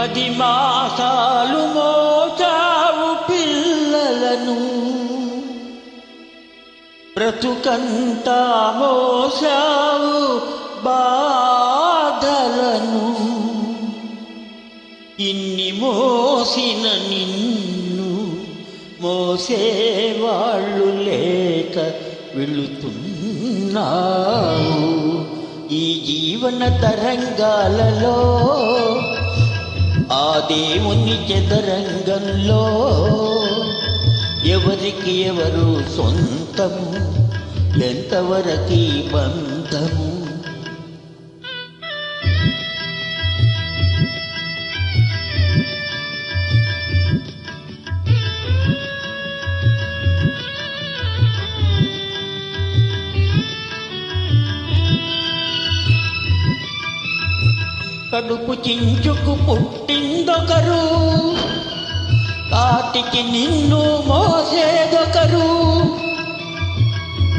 10 మాసాలు మోచావు పిల్లలను, బ్రతుకంతా మోసావు బాధలను. ఇన్ని మోసిన నిన్ను మోసేవాళ్ళు లేక వెళుతున్నావు. ఈ జీవన తరంగాలలో ఆ దేవుని చదరంగంలో ఎవరికి ఎవరు సొంతము, ఎంతవరకి బంధము. కడుపు చించుకు పుట్టిందొకరు, కాటికి నిన్ను మోసేదొకరు,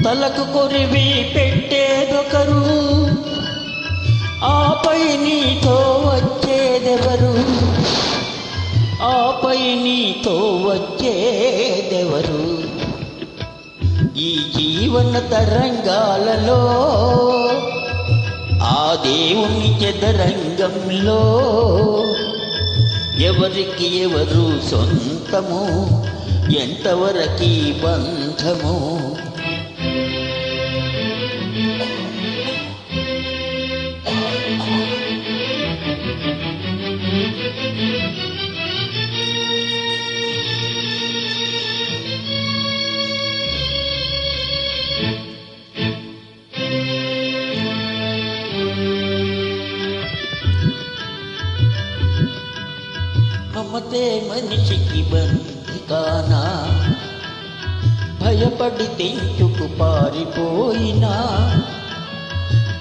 తలకు కొరివి పెట్టేదొకరు, ఆపై నీతో వచ్చేదెవరు, ఆపై నీతో వచ్చేదెవరు. ఈ జీవన తరంగాలలో ఆ దేవుని చదరంగంలో ఎవరికి ఎవరు సొంతము, ఎంతవరకి బంధము. మమతే మనిషికి బంధికానా, భయపడి తెంచుకు పారిపోయినా,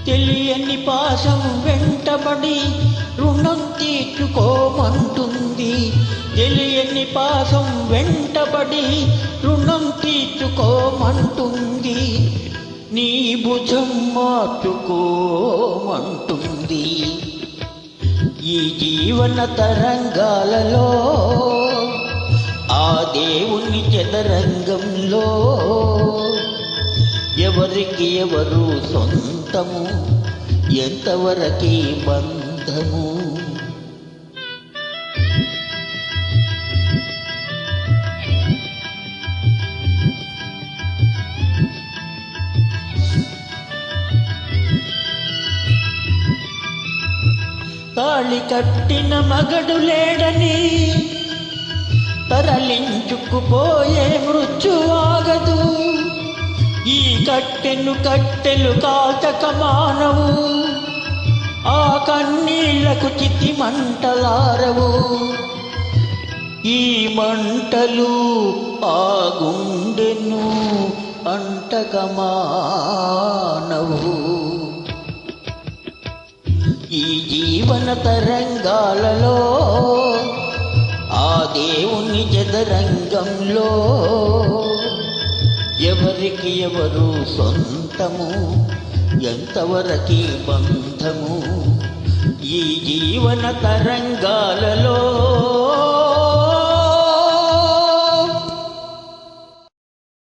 తెలియని పాశం వెంటబడి రుణం తీర్చుకోమంటుంది. తెలియని పాశం వెంటబడి రుణం తీర్చుకోమంటుంది. నీ భుజం మార్చుకోమంటుంది. ఈ జీవన తరంగాలలో ఆ దేవుని చదరంగంలో ఎవరికి ఎవరు సొంతము, ఎంతవరకి బంధము. తాళి కట్టిన మగడు లేడని తరలించుకుపోయే మృత్యువాగదు. ఈ కట్టెను కట్టెలు కాల్చక మానవు, ఆ కన్నీళ్లకు చితి మంటలారవు. ఈ మంటలు ఆ గుండెను అంటక మానవు. ఈ జీవన తరంగాలలో ఆ దేవుని చదరంగంలో ఎవరికి ఎవరు సొంతము, ఎంతవరకి బంధము. ఈ జీవన తరంగాలలో